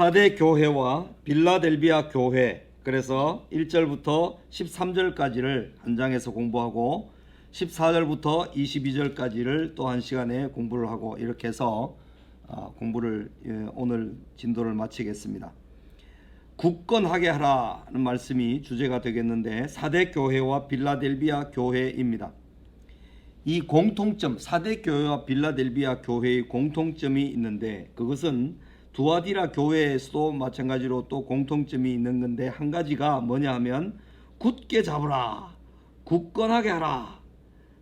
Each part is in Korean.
사대 교회와 빌라델비아 교회, 그래서 1절부터 13절까지를 한 장에서 공부하고 14절부터 22절까지를 또 한 시간에 공부를 하고, 이렇게 해서 공부를 오늘 진도를 마치겠습니다. 굳건하게 하라는 말씀이 주제가 되겠는데, 사대 교회와 빌라델비아 교회입니다. 이 공통점, 사대 교회와 빌라델비아 교회의 공통점이 있는데, 그것은 두아디라 교회에서도 마찬가지로 또 공통점이 있는 건데, 한 가지가 뭐냐 하면 굳게 잡으라, 굳건하게 하라,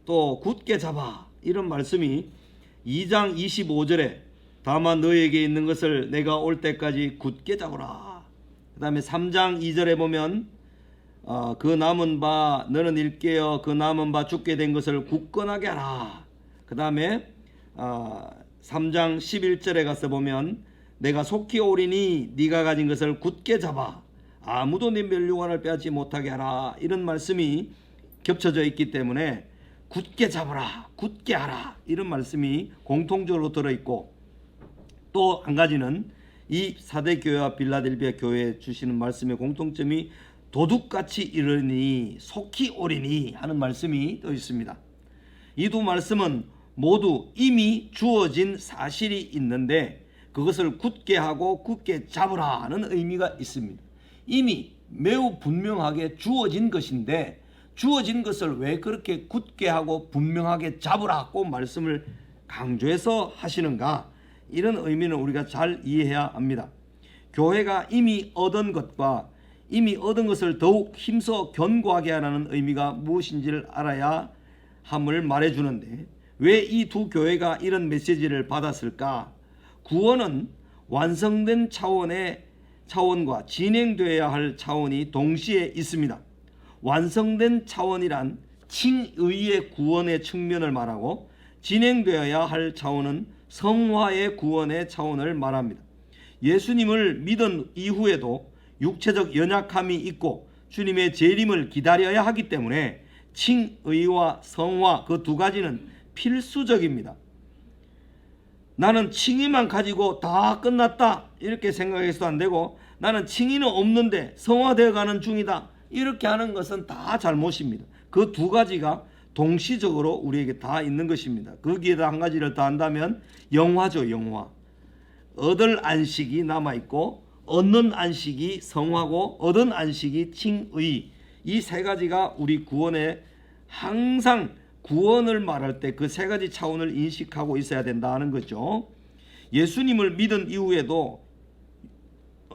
또 굳게 잡아, 이런 말씀이 2장 25절에 다만 너에게 있는 것을 내가 올 때까지 굳게 잡으라. 그 다음에 3장 2절에 보면 그 남은 바 너는 일깨어 그 남은 바 죽게 된 것을 굳건하게 하라. 그 다음에 3장 11절에 가서 보면 내가 속히 오리니 네가 가진 것을 굳게 잡아 아무도 네 멸류관을 빼앗지 못하게 하라. 이런 말씀이 겹쳐져 있기 때문에 굳게 잡으라, 굳게 하라, 이런 말씀이 공통적으로 들어있고, 또 한 가지는 이 사대 교회와 빌라델비아 교회에 주시는 말씀의 공통점이 도둑같이 이르니 속히 오리니 하는 말씀이 또 있습니다. 이 두 말씀은 모두 이미 주어진 사실이 있는데 그것을 굳게 하고 굳게 잡으라는 의미가 있습니다. 이미 매우 분명하게 주어진 것인데 주어진 것을 왜 그렇게 굳게 하고 분명하게 잡으라고 말씀을 강조해서 하시는가, 이런 의미는 우리가 잘 이해해야 합니다. 교회가 이미 얻은 것과 이미 얻은 것을 더욱 힘써 견고하게 하라는 의미가 무엇인지를 알아야 함을 말해주는데, 왜 이 두 교회가 이런 메시지를 받았을까? 구원은 완성된 차원과 진행되어야 할 차원이 동시에 있습니다. 완성된 차원이란 칭의의 구원의 측면을 말하고, 진행되어야 할 차원은 성화의 구원의 차원을 말합니다. 예수님을 믿은 이후에도 육체적 연약함이 있고 주님의 재림을 기다려야 하기 때문에 칭의와 성화, 그 두 가지는 필수적입니다. 나는 칭의만 가지고 다 끝났다 이렇게 생각해서도 안 되고, 나는 칭의는 없는데 성화되어 가는 중이다 이렇게 하는 것은 다 잘못입니다. 그 두 가지가 동시적으로 우리에게 다 있는 것입니다. 거기에다 한 가지를 더 한다면 영화죠. 영화. 얻을 안식이 남아있고 얻는 안식이 성화고 얻은 안식이 칭의. 이 세 가지가 우리 구원에 항상 구원을 말할 때 그 세 가지 차원을 인식하고 있어야 된다는 거죠. 예수님을 믿은 이후에도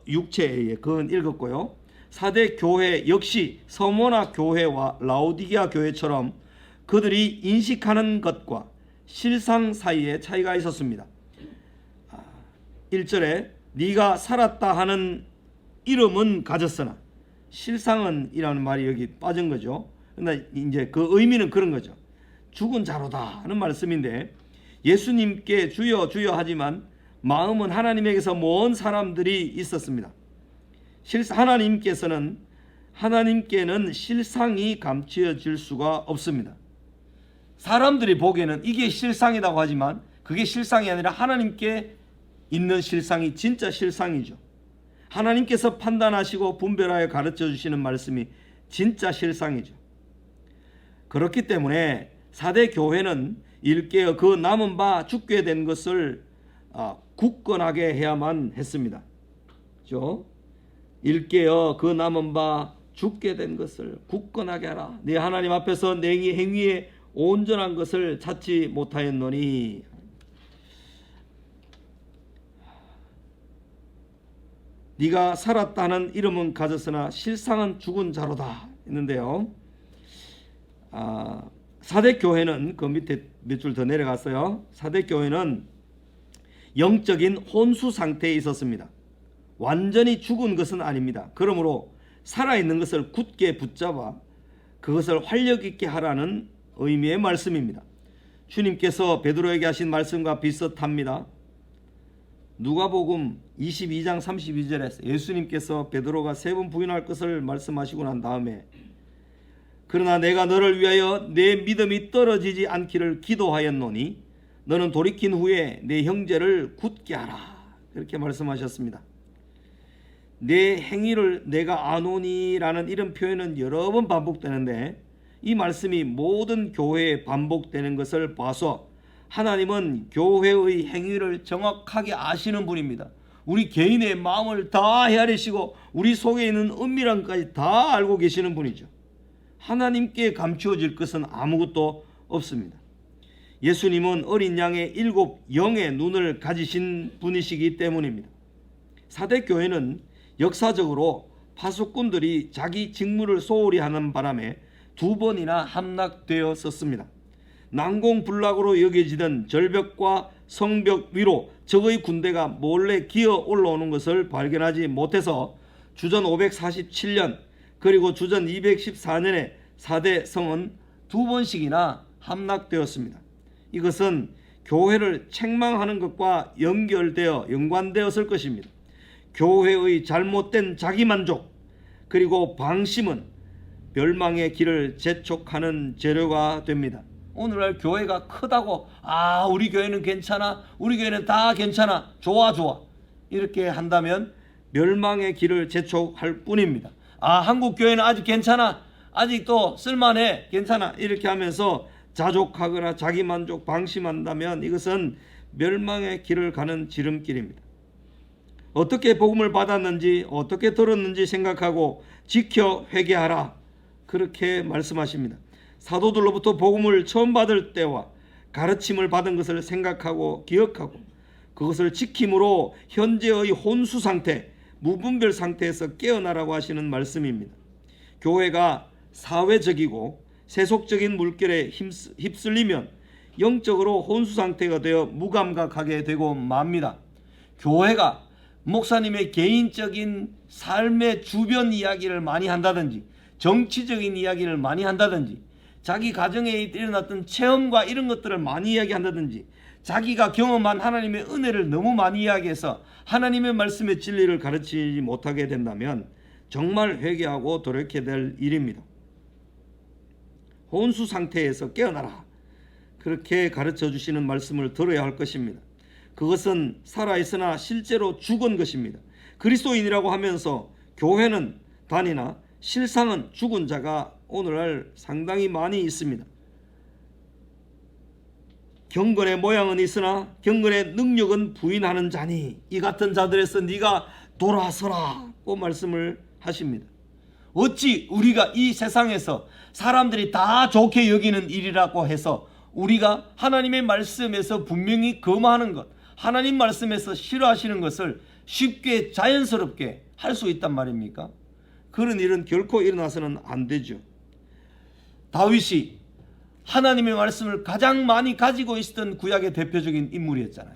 육체에 그건 읽었고요. 사대 교회 역시 서모나 교회와 라오디게아 교회처럼 그들이 인식하는 것과 실상 사이에 차이가 있었습니다. 1절에 네가 살았다 하는 이름은 가졌으나, 실상은 이라는 말이 여기 빠진 거죠. 근데 이제 그 의미는 그런 거죠. 죽은 자로다 하는 말씀인데, 예수님께 주여 주여 하지만 마음은 하나님에게서 먼 사람들이 있었습니다. 하나님께는 실상이 감추어질 수가 없습니다. 사람들이 보기에는 이게 실상이라고 하지만 그게 실상이 아니라 하나님께 있는 실상이 진짜 실상이죠. 하나님께서 판단하시고 분별하여 가르쳐 주시는 말씀이 진짜 실상이죠. 그렇기 때문에 사대 교회는 일깨어 그 남은 바 죽게 된 것을 굳건하게 해야만 했습니다. 그렇죠? 일깨어 그 남은 바 죽게 된 것을 굳건하게 하라. 네 하나님 앞에서 내 행위에 온전한 것을 찾지 못하였노니. 네가 살았다는 이름은 가졌으나 실상은 죽은 자로다 했는데요. 사대 교회는 그 밑에 몇 줄 더 내려갔어요. 사대 교회는 영적인 혼수 상태에 있었습니다. 완전히 죽은 것은 아닙니다. 그러므로 살아있는 것을 굳게 붙잡아 그것을 활력 있게 하라는 의미의 말씀입니다. 주님께서 베드로에게 하신 말씀과 비슷합니다. 누가복음 22장 32절에 예수님께서 베드로가 3번 부인할 것을 말씀하시고 난 다음에, 그러나 내가 너를 위하여 내 믿음이 떨어지지 않기를 기도하였노니 너는 돌이킨 후에 내 형제를 굳게 하라, 그렇게 말씀하셨습니다. 내 행위를 내가 아노니라는 이런 표현은 여러 번 반복되는데 이 말씀이 모든 교회에 반복되는 것을 봐서 하나님은 교회의 행위를 정확하게 아시는 분입니다. 우리 개인의 마음을 다 헤아리시고 우리 속에 있는 은밀한 것까지 다 알고 계시는 분이죠. 하나님께 감추어질 것은 아무것도 없습니다. 예수님은 어린 양의 7 영의 눈을 가지신 분이시기 때문입니다. 사대 교회는 역사적으로 파수꾼들이 자기 직무를 소홀히 하는 바람에 2번이나 함락되었었습니다. 난공불락으로 여겨지던 절벽과 성벽 위로 적의 군대가 몰래 기어 올라오는 것을 발견하지 못해서 주전 547년 그리고 주전 214년에 사대 성은 2번씩이나 함락되었습니다. 이것은 교회를 책망하는 것과 연관되었을 것입니다. 교회의 잘못된 자기만족 그리고 방심은 멸망의 길을 재촉하는 재료가 됩니다. 오늘날 교회가 크다고 우리 교회는 괜찮아, 우리 교회는 다 괜찮아, 좋아 이렇게 한다면 멸망의 길을 재촉할 뿐입니다. 한국 교회는 아직 괜찮아, 아직도 쓸만해, 괜찮아 이렇게 하면서 자족하거나 자기만족 방심한다면 이것은 멸망의 길을 가는 지름길입니다. 어떻게 복음을 받았는지 어떻게 들었는지 생각하고 지켜 회개하라 그렇게 말씀하십니다. 사도들로부터 복음을 처음 받을 때와 가르침을 받은 것을 생각하고 기억하고 그것을 지킴으로 현재의 혼수 상태, 무분별 상태에서 깨어나라고 하시는 말씀입니다. 교회가 사회적이고 세속적인 물결에 휩쓸리면 영적으로 혼수 상태가 되어 무감각하게 되고 맙니다. 교회가 목사님의 개인적인 삶의 주변 이야기를 많이 한다든지 정치적인 이야기를 많이 한다든지 자기 가정에 일어났던 체험과 이런 것들을 많이 이야기한다든지 자기가 경험한 하나님의 은혜를 너무 많이 이야기해서 하나님의 말씀의 진리를 가르치지 못하게 된다면 정말 회개하고 돌이켜야 될 일입니다. 혼수 상태에서 깨어나라 그렇게 가르쳐 주시는 말씀을 들어야 할 것입니다. 그것은 살아있으나 실제로 죽은 것입니다. 그리스도인이라고 하면서 교회는 다니나 실상은 죽은 자가 오늘날 상당히 많이 있습니다. 경건의 모양은 있으나 경건의 능력은 부인하는 자니 이 같은 자들에서 네가 돌아서라고 말씀을 하십니다. 어찌 우리가 이 세상에서 사람들이 다 좋게 여기는 일이라고 해서 우리가 하나님의 말씀에서 분명히 금하는 것, 하나님 말씀에서 싫어하시는 것을 쉽게 자연스럽게 할 수 있단 말입니까? 그런 일은 결코 일어나서는 안 되죠. 다윗이 하나님의 말씀을 가장 많이 가지고 있었던 구약의 대표적인 인물이었잖아요.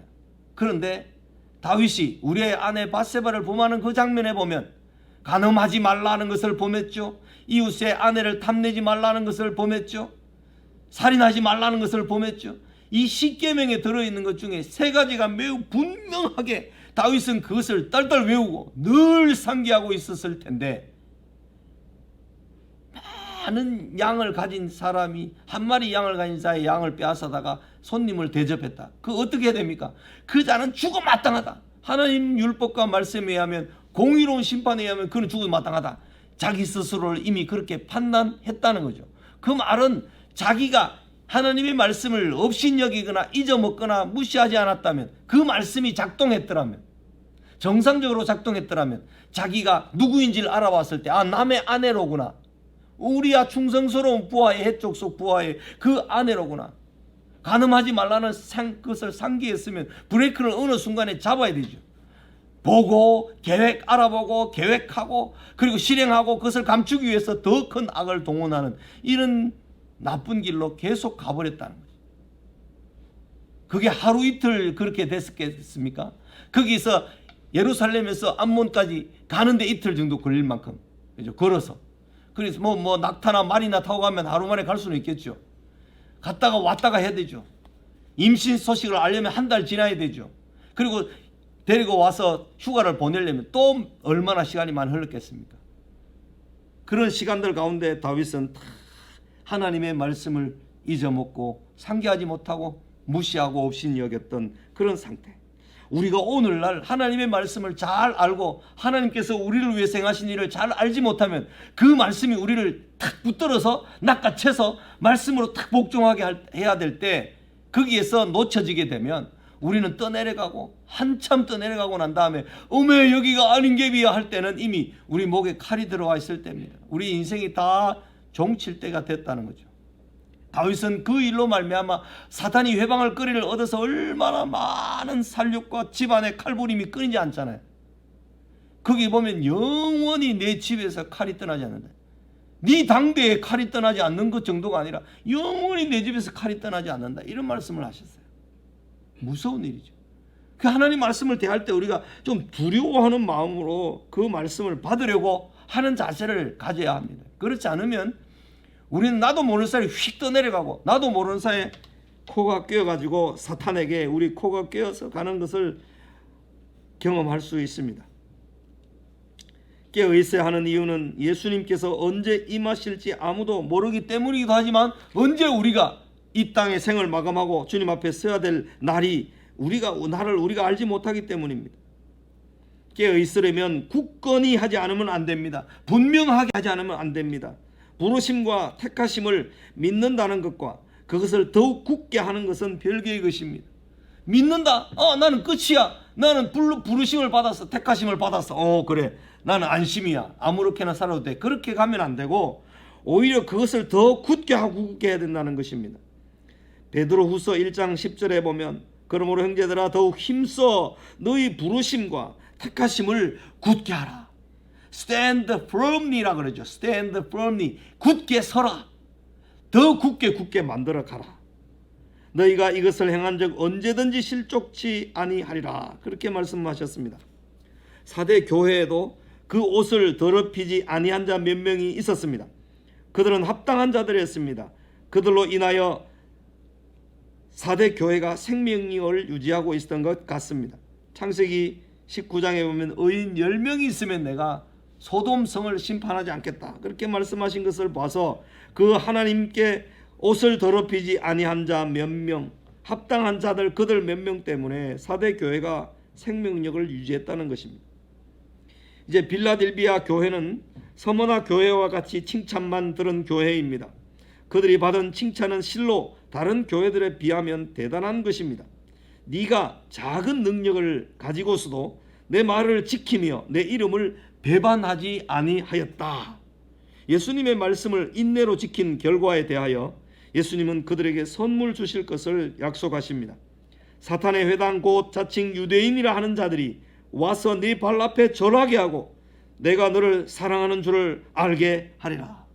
그런데 다윗이 우리의 아내 밧세바를 범하는 그 장면에 보면 간음하지 말라는 것을 범했죠. 이웃의 아내를 탐내지 말라는 것을 범했죠. 살인하지 말라는 것을 범했죠. 이 10계명에 들어있는 것 중에 3가지가 매우 분명하게 다윗은 그것을 딸딸 외우고 늘 상기하고 있었을 텐데 많은 양을 가진 사람이 한 마리 양을 가진 자의 양을 빼앗아다가 손님을 대접했다. 그 어떻게 해야 됩니까? 그 자는 죽어 마땅하다. 하나님 율법과 말씀에 의하면 공의로운 심판에 의하면 그는 죽어 마땅하다. 자기 스스로를 이미 그렇게 판단했다는 거죠. 그 말은 자기가 하나님의 말씀을 업신여기거나 잊어먹거나 무시하지 않았다면 그 말씀이 작동했더라면 정상적으로 작동했더라면 자기가 누구인지를 알아봤을 때 남의 아내로구나. 우리야 충성스러운 부하의 해쪽 속 부하의 그 아내로구나. 간음하지 말라는 그것을 상기했으면 브레이크를 어느 순간에 잡아야 되죠. 보고 알아보고 계획하고 그리고 실행하고 그것을 감추기 위해서 더 큰 악을 동원하는 이런 나쁜 길로 계속 가버렸다는 거죠. 그게 하루 이틀 그렇게 됐겠습니까? 거기서 예루살렘에서 암몬까지 가는데 이틀 정도 걸릴 만큼 그죠? 걸어서. 그래서 뭐 낙타나 말이나 타고 가면 하루 만에 갈 수는 있겠죠. 갔다가 왔다가 해야 되죠. 임신 소식을 알려면 한 달 지나야 되죠. 그리고 데리고 와서 휴가를 보내려면 또 얼마나 시간이 많이 흘렀겠습니까? 그런 시간들 가운데 다윗은 하나님의 말씀을 잊어먹고 상기하지 못하고 무시하고 없인 여겼던 그런 상태. 우리가 오늘날 하나님의 말씀을 잘 알고 하나님께서 우리를 위해 행하신 일을 잘 알지 못하면 그 말씀이 우리를 탁 붙들어서 낚아채서 말씀으로 탁 복종하게 해야 될 때 거기에서 놓쳐지게 되면 우리는 떠내려가고 한참 떠내려가고 난 다음에 어메 여기가 아닌 갭이야 할 때는 이미 우리 목에 칼이 들어와 있을 때입니다. 우리 인생이 다 종칠 때가 됐다는 거죠. 다윗은 그 일로 말미암아 사탄이 회방할 거리를 얻어서 얼마나 많은 살육과 집안의 칼부림이 끊이지 않잖아요. 거기 보면 영원히 내 집에서 칼이 떠나지 않는다. 네 당대에 칼이 떠나지 않는 것 정도가 아니라 영원히 내 집에서 칼이 떠나지 않는다. 이런 말씀을 하셨어요. 무서운 일이죠. 그 하나님 말씀을 대할 때 우리가 좀 두려워하는 마음으로 그 말씀을 받으려고 하는 자세를 가져야 합니다. 그렇지 않으면 우리는 나도 모르는 사이에 휙 떠내려가고 나도 모르는 사이에 코가 끼어가지고 사탄에게 우리 코가 끼어서 가는 것을 경험할 수 있습니다. 깨어있어야 하는 이유는 예수님께서 언제 임하실지 아무도 모르기 때문이기도 하지만 언제 우리가 이 땅의 생을 마감하고 주님 앞에 서야 될 날이 나를 우리가 알지 못하기 때문입니다. 깨어있으려면 굳건히 하지 않으면 안 됩니다. 분명하게 하지 않으면 안 됩니다. 부르심과 택하심을 믿는다는 것과 그것을 더욱 굳게 하는 것은 별개의 것입니다. 믿는다. 나는 끝이야. 나는 부르심을 받았어. 택하심을 받았어. 그래. 나는 안심이야. 아무렇게나 살아도 돼. 그렇게 가면 안 되고 오히려 그것을 더 굳게 하고 굳게 해야 된다는 것입니다. 베드로후서 1장 10절에 보면 그러므로 형제들아 더욱 힘써 너희 부르심과 택하심을 굳게 하라. Stand firmly라 그러죠. Stand firmly. 굳게 서라. 더 굳게 만들어 가라. 너희가 이것을 행한 적 언제든지 실족치 아니하리라. 그렇게 말씀하셨습니다. 사대 교회에도 그 옷을 더럽히지 아니한 자 몇 명이 있었습니다. 그들은 합당한 자들이었습니다. 그들로 인하여 사대 교회가 생명력을 유지하고 있었던 것 같습니다. 창세기 19장에 보면 의인 10명이 있으면 내가 소돔성을 심판하지 않겠다. 그렇게 말씀하신 것을 봐서 그 하나님께 옷을 더럽히지 아니한 자 몇 명, 합당한 자들 그들 몇 명 때문에 사대 교회가 생명력을 유지했다는 것입니다. 이제 빌라델비아 교회는 서머나 교회와 같이 칭찬만 들은 교회입니다. 그들이 받은 칭찬은 실로 다른 교회들에 비하면 대단한 것입니다. 네가 작은 능력을 가지고서도 내 말을 지키며 내 이름을 배반하지 아니하였다. 예수님의 말씀을 인내로 지킨 결과에 대하여 예수님은 그들에게 선물 주실 것을 약속하십니다. 사탄의 회당 곧 자칭 유대인이라 하는 자들이 와서 네 발 앞에 절하게 하고 내가 너를 사랑하는 줄을 알게 하리라.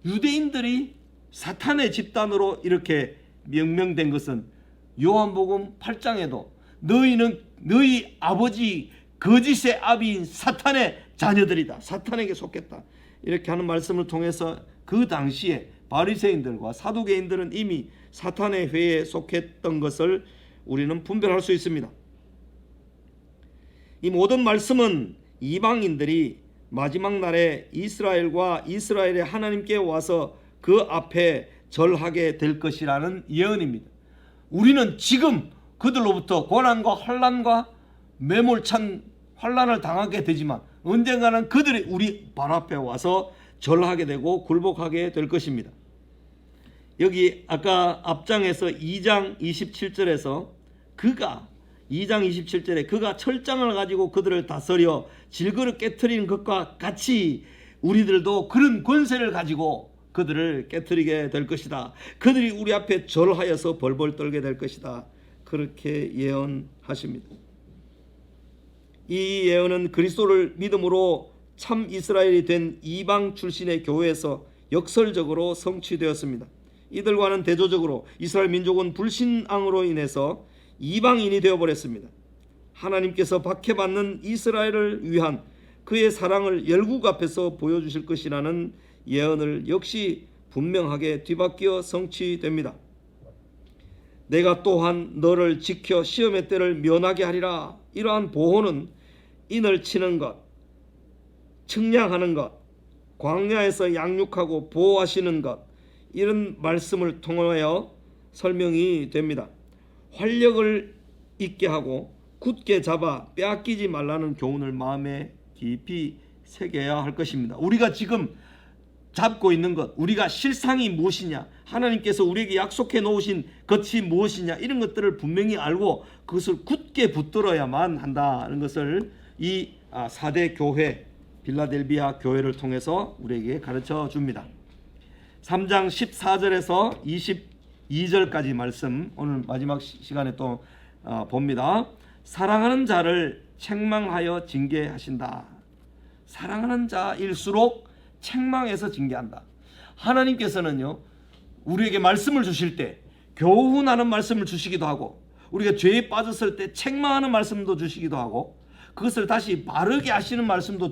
유대인들이 사탄의 집단으로 이렇게 명명된 것은 요한복음 8장에도 너희는 너희 아버지 거짓의 아비인 사탄의 자녀들이다. 사탄에게 속했다. 이렇게 하는 말씀을 통해서 그 당시에 바리새인들과 사두개인들은 이미 사탄의 회에 속했던 것을 우리는 분별할 수 있습니다. 이 모든 말씀은 이방인들이 마지막 날에 이스라엘과 이스라엘의 하나님께 와서 그 앞에 절하게 될 것이라는 예언입니다. 우리는 지금 그들로부터 고난과 환난과 매몰찬 환난을 당하게 되지만 언젠가는 그들이 우리 발 앞에 와서 절하게 되고 굴복하게 될 것입니다. 여기 아까 앞장에서 2장 27절에서 그가 2장 27절에 그가 철장을 가지고 그들을 다스려 질그릇 깨트리는 것과 같이 우리들도 그런 권세를 가지고 그들을 깨트리게 될 것이다. 그들이 우리 앞에 절하여서 벌벌 떨게 될 것이다. 그렇게 예언하십니다. 이 예언은 그리스도를 믿음으로 참 이스라엘이 된 이방 출신의 교회에서 역설적으로 성취되었습니다. 이들과는 대조적으로 이스라엘 민족은 불신앙으로 인해서 이방인이 되어버렸습니다. 하나님께서 박해받는 이스라엘을 위한 그의 사랑을 열국 앞에서 보여주실 것이라는 예언을 역시 분명하게 뒤바뀌어 성취됩니다. 내가 또한 너를 지켜 시험의 때를 면하게 하리라. 이러한 보호는 인을 치는 것, 측량하는 것, 광야에서 양육하고 보호하시는 것, 이런 말씀을 통하여 설명이 됩니다. 활력을 있게 하고 굳게 잡아 빼앗기지 말라는 교훈을 마음에 깊이 새겨야 할 것입니다. 우리가 지금 잡고 있는 것, 우리가 실상이 무엇이냐, 하나님께서 우리에게 약속해 놓으신 것이 무엇이냐, 이런 것들을 분명히 알고 그것을 굳게 붙들어야만 한다는 것을 이 4대 교회, 빌라델비아 교회를 통해서 우리에게 가르쳐 줍니다. 3장 14절에서 22절까지 말씀, 오늘 마지막 시간에 또 봅니다. 사랑하는 자를 책망하여 징계하신다. 사랑하는 자일수록 책망해서 징계한다. 하나님께서는요, 우리에게 말씀을 주실 때 교훈하는 말씀을 주시기도 하고, 우리가 죄에 빠졌을 때 책망하는 말씀도 주시기도 하고, 그것을 다시 바르게 하시는 말씀도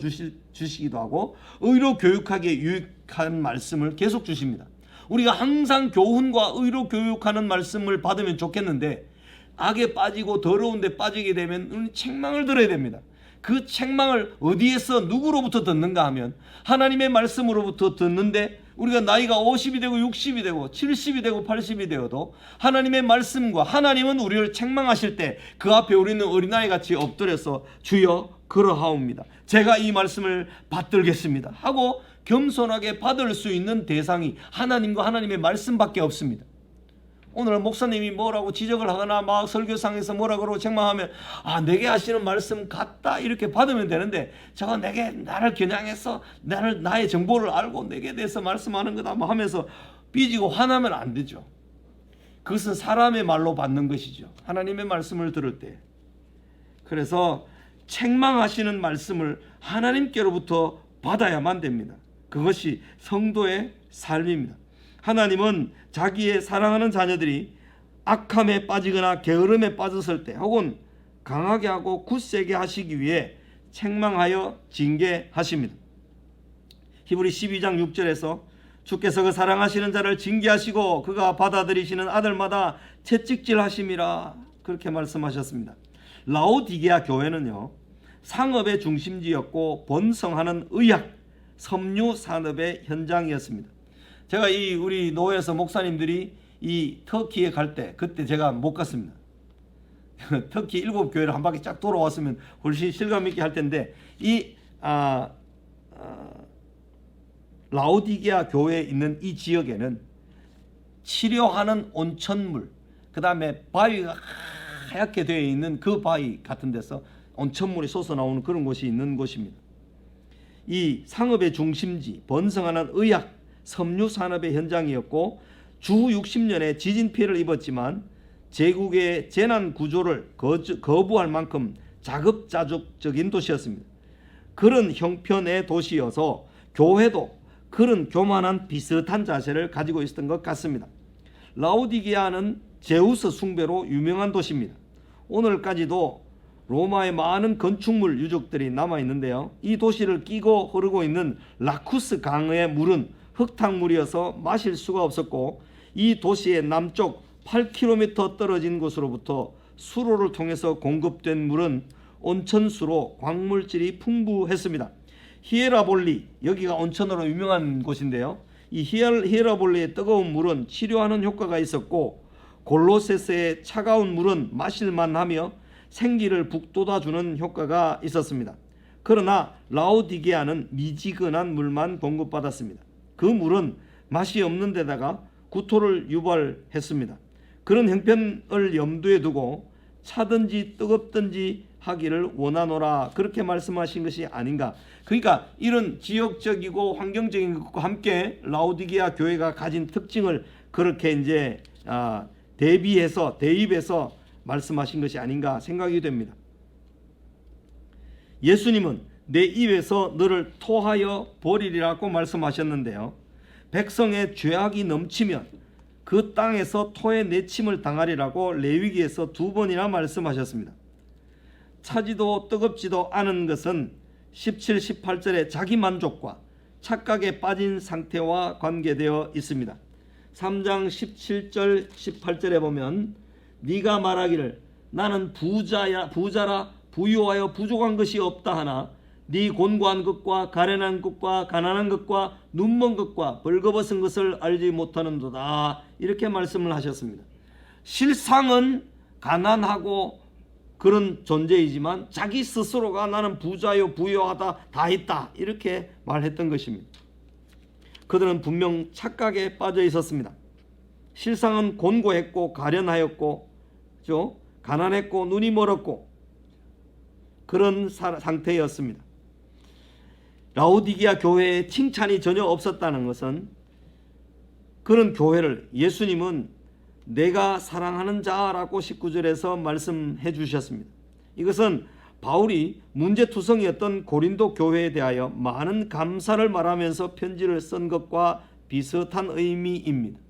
주시기도 하고, 의로 교육하기에 유익한 말씀을 계속 주십니다. 우리가 항상 교훈과 의로 교육하는 말씀을 받으면 좋겠는데, 악에 빠지고 더러운 데 빠지게 되면 책망을 들어야 됩니다. 그 책망을 어디에서 누구로부터 듣는가 하면 하나님의 말씀으로부터 듣는데, 우리가 나이가 50이 되고 60이 되고 70이 되고 80이 되어도 하나님의 말씀과, 하나님은 우리를 책망하실 때 그 앞에 우리는 어린아이같이 엎드려서 주여 그러하옵니다, 제가 이 말씀을 받들겠습니다 하고 겸손하게 받을 수 있는 대상이 하나님과 하나님의 말씀밖에 없습니다. 오늘 목사님이 뭐라고 지적을 하거나 막 설교상에서 뭐라고 그러고 책망하면 내게 하시는 말씀 같다 이렇게 받으면 되는데, 저거 나를 겨냥해서 나의 정보를 알고 내게 대해서 말씀하는 거다 뭐 하면서 삐지고 화나면 안 되죠. 그것은 사람의 말로 받는 것이죠, 하나님의 말씀을 들을 때. 그래서 책망하시는 말씀을 하나님께로부터 받아야만 됩니다. 그것이 성도의 삶입니다. 하나님은 자기의 사랑하는 자녀들이 악함에 빠지거나 게으름에 빠졌을 때, 혹은 강하게 하고 굳세게 하시기 위해 책망하여 징계하십니다. 히브리 12장 6절에서 주께서 그 사랑하시는 자를 징계하시고 그가 받아들이시는 아들마다 채찍질하심이라, 그렇게 말씀하셨습니다. 라오디게아 교회는요, 상업의 중심지였고 번성하는 의학, 섬유 산업의 현장이었습니다. 제가 우리 노회에서 목사님들이 이 터키에 갈 때, 그때 제가 못 갔습니다. 터키 7교회를 한 바퀴 쫙 돌아왔으면 훨씬 실감 있게 할 텐데, 라오디게아 교회에 있는 이 지역에는 치료하는 온천물, 그 다음에 바위가 하얗게 되어 있는 그 바위 같은 데서 온천물이 솟아나오는 그런 곳이 있는 곳입니다. 이 상업의 중심지, 번성하는 의학, 섬유 산업의 현장이었고, 주 60년에 지진 피해를 입었지만 제국의 재난 구조를 거부할 만큼 자급자족적인 도시였습니다. 그런 형편의 도시여서 교회도 그런 교만한 비슷한 자세를 가지고 있었던 것 같습니다. 라오디게아는 제우스 숭배로 유명한 도시입니다. 오늘까지도 로마의 많은 건축물 유적들이 남아있는데요, 이 도시를 끼고 흐르고 있는 라쿠스 강의 물은 흙탕물이어서 마실 수가 없었고, 이 도시의 남쪽 8km 떨어진 곳으로부터 수로를 통해서 공급된 물은 온천수로 광물질이 풍부했습니다. 히에라볼리, 여기가 온천으로 유명한 곳인데요, 이 히에라볼리의 뜨거운 물은 치료하는 효과가 있었고, 골로세스의 차가운 물은 마실만하며 생기를 북돋아주는 효과가 있었습니다. 그러나 라오디게아는 미지근한 물만 공급받았습니다. 그 물은 맛이 없는 데다가 구토를 유발했습니다. 그런 형편을 염두에 두고 차든지 뜨겁든지 하기를 원하노라, 그렇게 말씀하신 것이 아닌가. 그러니까 이런 지역적이고 환경적인 것과 함께 라오디게아 교회가 가진 특징을 그렇게 이제 대입해서 말씀하신 것이 아닌가 생각이 됩니다. 예수님은 내 입에서 너를 토하여 버리리라고 말씀하셨는데요, 백성의 죄악이 넘치면 그 땅에서 토의 내침을 당하리라고 레위기에서 2번이나 말씀하셨습니다. 차지도 뜨겁지도 않은 것은 17, 18절에 자기 만족과 착각에 빠진 상태와 관계되어 있습니다. 3장 17절 18절에 보면 네가 말하기를 나는 부자라 부유하여 부족한 것이 없다 하나 네 곤고한 것과 가련한 것과 가난한 것과 눈먼 것과 벌거벗은 것을 알지 못하는도다, 이렇게 말씀을 하셨습니다. 실상은 가난하고 그런 존재이지만 자기 스스로가 나는 부자요 부유하다 다 있다 이렇게 말했던 것입니다. 그들은 분명 착각에 빠져 있었습니다. 실상은 곤고했고 가련하였고 가난했고 눈이 멀었고 그런 상태였습니다. 라오디게아 교회에 칭찬이 전혀 없었다는 것은 그런 교회를 예수님은 내가 사랑하는 자라고 19절에서 말씀해 주셨습니다. 이것은 바울이 문제투성이었던 고린도 교회에 대하여 많은 감사를 말하면서 편지를 쓴 것과 비슷한 의미입니다.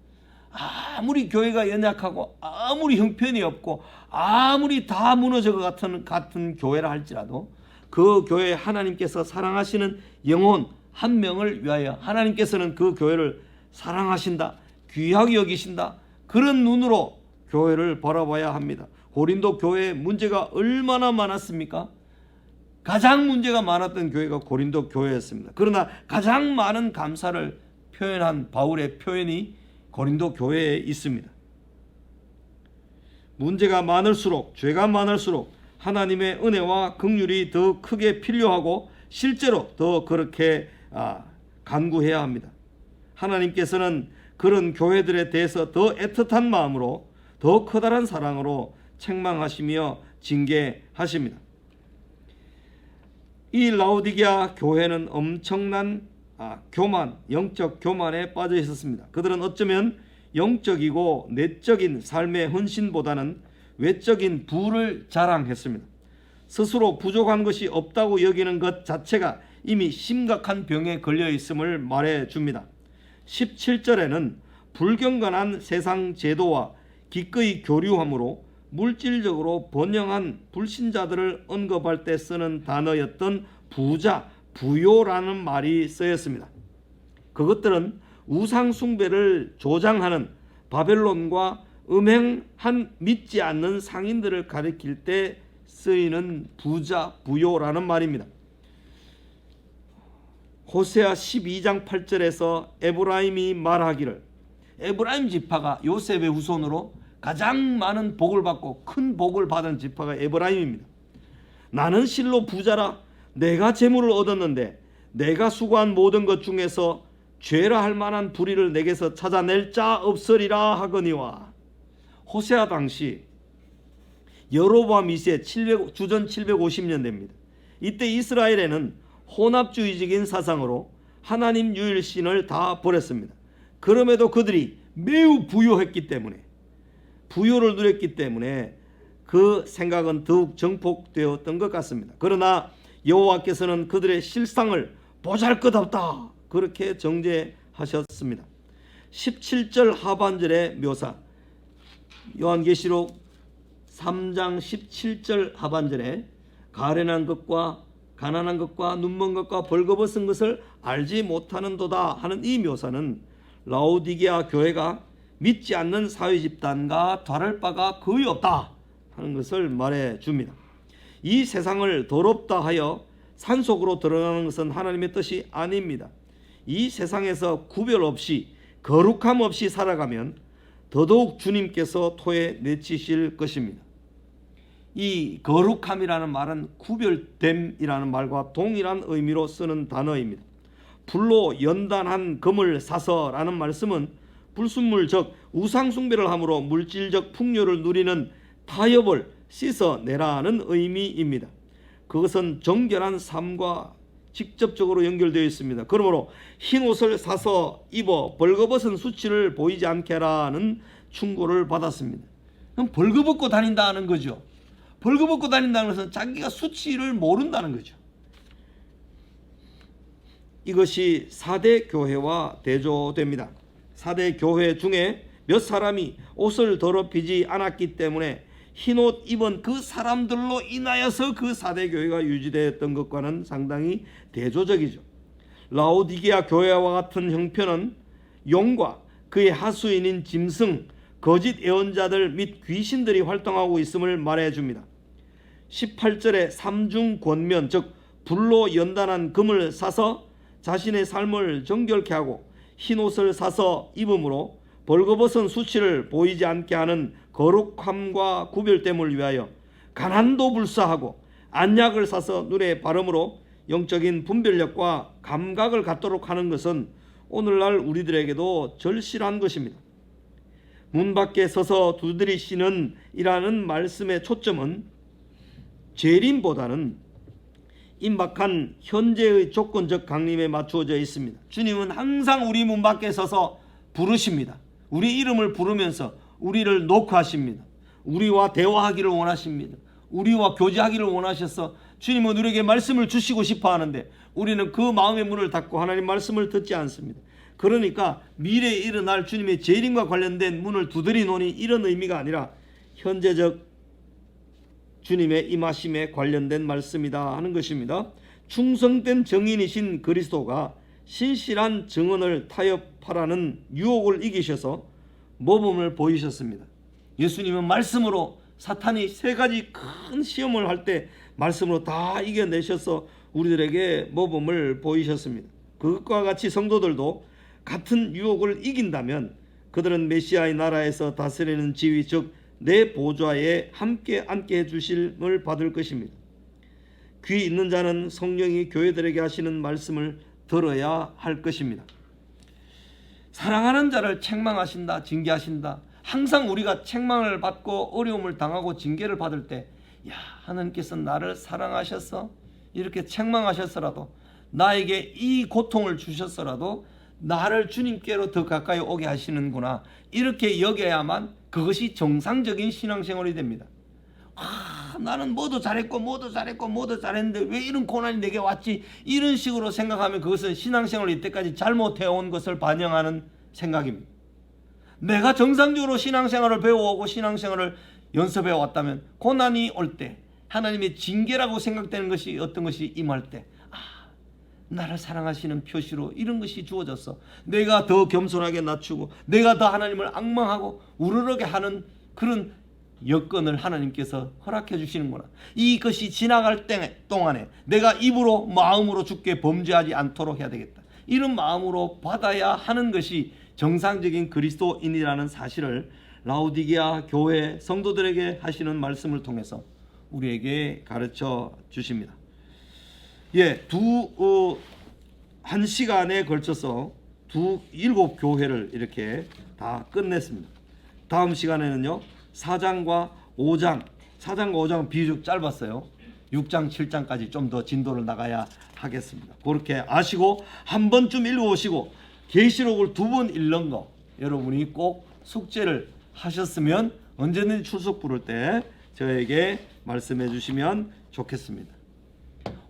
아무리 교회가 연약하고 아무리 형편이 없고 아무리 다 무너져 같은 교회라 할지라도 그 교회에 하나님께서 사랑하시는 영혼 한 명을 위하여 하나님께서는 그 교회를 사랑하신다, 귀하게 여기신다, 그런 눈으로 교회를 바라봐야 합니다. 고린도 교회에 문제가 얼마나 많았습니까? 가장 문제가 많았던 교회가 고린도 교회였습니다. 그러나 가장 많은 감사를 표현한 바울의 표현이 고린도 교회에 있습니다. 문제가 많을수록, 죄가 많을수록 하나님의 은혜와 긍휼이 더 크게 필요하고 실제로 더 그렇게 간구해야 합니다. 하나님께서는 그런 교회들에 대해서 더 애틋한 마음으로 더 커다란 사랑으로 책망하시며 징계하십니다. 이 라오디게아 교회는 엄청난 교만, 영적 교만에 빠져 있었습니다. 그들은 어쩌면 영적이고 내적인 삶의 헌신보다는 외적인 부를 자랑했습니다. 스스로 부족한 것이 없다고 여기는 것 자체가 이미 심각한 병에 걸려 있음을 말해줍니다. 17절에는 불경건한 세상 제도와 기꺼이 교류함으로 물질적으로 번영한 불신자들을 언급할 때 쓰는 단어였던 부자, 부요라는 말이 쓰였습니다. 그것들은 우상 숭배를 조장하는 바벨론과 음행한 믿지 않는 상인들을 가리킬 때 쓰이는 부자, 부요라는 말입니다. 호세아 12장 8절에서 에브라임이 말하기를, 에브라임 지파가 요셉의 후손으로 가장 많은 복을 받고 큰 복을 받은 지파가 에브라임입니다. 나는 실로 부자라, 내가 재물을 얻었는데 내가 수고한 모든 것 중에서 죄라 할 만한 불의를 내게서 찾아낼 자 없으리라 하거니와. 호세아 당시 여로보암 2세 주전 750년대입니다. 이때 이스라엘에는 혼합주의적인 사상으로 하나님 유일신을 다 버렸습니다. 그럼에도 그들이 매우 부유했기 때문에, 부유를 누렸기 때문에 그 생각은 더욱 정폭되었던 것 같습니다. 그러나 여호와께서는 그들의 실상을 보잘것없다 그렇게 정죄하셨습니다. 17절 하반절의 묘사, 요한계시록 3장 17절 하반절에 가련한 것과 가난한 것과 눈먼 것과 벌거벗은 것을 알지 못하는도다 하는 이 묘사는 라오디게아 교회가 믿지 않는 사회집단과 다를 바가 거의 없다 하는 것을 말해줍니다. 이 세상을 더럽다 하여 산속으로 드러나는 것은 하나님의 뜻이 아닙니다. 이 세상에서 구별 없이 거룩함 없이 살아가면 더더욱 주님께서 토에 내치실 것입니다. 이 거룩함이라는 말은 구별됨이라는 말과 동일한 의미로 쓰는 단어입니다. 불로 연단한 금을 사서라는 말씀은 불순물 즉 우상숭배를 함으로 물질적 풍요를 누리는 타협을 씻어내라는 의미입니다. 그것은 정결한 삶과 직접적으로 연결되어 있습니다. 그러므로 흰 옷을 사서 입어 벌거벗은 수치를 보이지 않게 하라는 충고를 받았습니다. 그럼 벌거벗고 다닌다는 거죠. 벌거벗고 다닌다는 것은 자기가 수치를 모른다는 거죠. 이것이 4대 교회와 대조됩니다. 4대 교회 중에 몇 사람이 옷을 더럽히지 않았기 때문에 흰옷 입은 그 사람들로 인하여서 그 4대 교회가 유지되었던 것과는 상당히 대조적이죠. 라오디게아 교회와 같은 형편은 용과 그의 하수인인 짐승, 거짓 예언자들 및 귀신들이 활동하고 있음을 말해줍니다. 18절에 삼중 권면 즉 불로 연단한 금을 사서 자신의 삶을 정결케 하고 흰옷을 사서 입음으로 벌거벗은 수치를 보이지 않게 하는 거룩함과 구별됨을 위하여 가난도 불사하고 안약을 사서 눈에 바름으로 영적인 분별력과 감각을 갖도록 하는 것은 오늘날 우리들에게도 절실한 것입니다. 문 밖에 서서 두드리시는 이라는 말씀의 초점은 재림보다는 임박한 현재의 조건적 강림에 맞추어져 있습니다. 주님은 항상 우리 문 밖에 서서 부르십니다. 우리 이름을 부르면서 우리를 녹화하십니다. 우리와 대화하기를 원하십니다. 우리와 교제하기를 원하셔서 주님은 우리에게 말씀을 주시고 싶어 하는데 우리는 그 마음의 문을 닫고 하나님 말씀을 듣지 않습니다. 그러니까 미래에 일어날 주님의 재림과 관련된 문을 두드리노니 이런 의미가 아니라 현재적 주님의 임하심에 관련된 말씀이다 하는 것입니다. 충성된 증인이신 그리스도가 신실한 증언을 타협하라는 유혹을 이기셔서 모범을 보이셨습니다. 예수님은 말씀으로 사탄이 세 가지 큰 시험을 할 때 말씀으로 다 이겨내셔서 우리들에게 모범을 보이셨습니다. 그것과 같이 성도들도 같은 유혹을 이긴다면 그들은 메시아의 나라에서 다스리는 지위 즉 내 보좌에 함께 앉게 해주심을 받을 것입니다. 귀 있는 자는 성령이 교회들에게 하시는 말씀을 들어야 할 것입니다. 사랑하는 자를 책망하신다, 징계하신다. 항상 우리가 책망을 받고 어려움을 당하고 징계를 받을 때 야, 하나님께서 나를 사랑하셔서 이렇게 책망하셨더라도 나에게 이 고통을 주셨더라도 나를 주님께로 더 가까이 오게 하시는구나 이렇게 여겨야만 그것이 정상적인 신앙생활이 됩니다. 나는 뭐도 잘했고 뭐도 잘했는데 왜 이런 고난이 내게 왔지 이런 식으로 생각하면 그것은 신앙생활을 이때까지 잘못해온 것을 반영하는 생각입니다. 내가 정상적으로 신앙생활을 배워오고 신앙생활을 연습해 왔다면 고난이 올 때 하나님의 징계라고 생각되는 것이 어떤 것이 임할 때 나를 사랑하시는 표시로 이런 것이 주어졌어. 내가 더 겸손하게 낮추고 내가 더 하나님을 앙망하고 우러르게 하는 그런 여건을 하나님께서 허락해 주시는구나. 이것이 지나갈 동안에 내가 입으로 마음으로 주께 범죄하지 않도록 해야 되겠다. 이런 마음으로 받아야 하는 것이 정상적인 그리스도인이라는 사실을 라오디게아 교회 성도들에게 하시는 말씀을 통해서 우리에게 가르쳐 주십니다. 한 시간에 걸쳐서 7 교회를 이렇게 다 끝냈습니다. 다음 시간에는요 4장과 5장은 비교적 짧았어요. 6장 7장까지 좀 더 진도를 나가야 하겠습니다. 그렇게 아시고 한 번쯤 읽어오시고 계시록을 2번 읽는 거 여러분이 꼭 숙제를 하셨으면 언제든지 출석 부를 때 저에게 말씀해 주시면 좋겠습니다.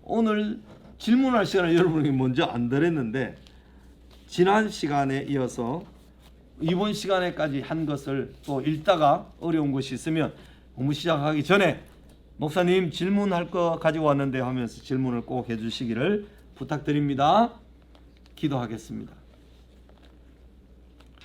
오늘 질문할 시간을 여러분에게 먼저 안 드렸는데 지난 시간에 이어서 이번 시간에까지 한 것을 또 읽다가 어려운 것이 있으면 공부 시작하기 전에 목사님 질문할 거 가지고 왔는데 하면서 질문을 꼭 해주시기를 부탁드립니다. 기도하겠습니다.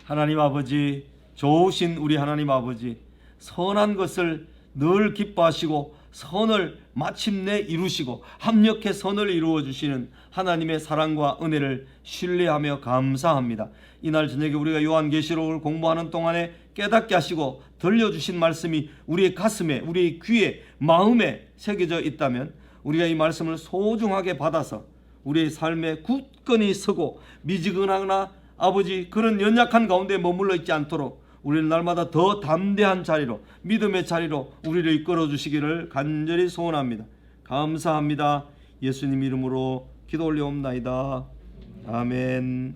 하나님 아버지, 좋으신 우리 하나님 아버지, 선한 것을 늘 기뻐하시고 선을 마침내 이루시고 합력해 선을 이루어 주시는 하나님의 사랑과 은혜를 신뢰하며 감사합니다. 이날 저녁에 우리가 요한계시록을 공부하는 동안에 깨닫게 하시고 들려주신 말씀이 우리의 가슴에, 우리의 귀에, 마음에 새겨져 있다면 우리가 이 말씀을 소중하게 받아서 우리의 삶에 굳건히 서고 미지근하거나 아버지 그런 연약한 가운데 머물러 있지 않도록 우리는 날마다 더 담대한 자리로 믿음의 자리로 우리를 이끌어 주시기를 간절히 소원합니다. 감사합니다. 예수님 이름으로 기도 올려옵나이다. 아멘.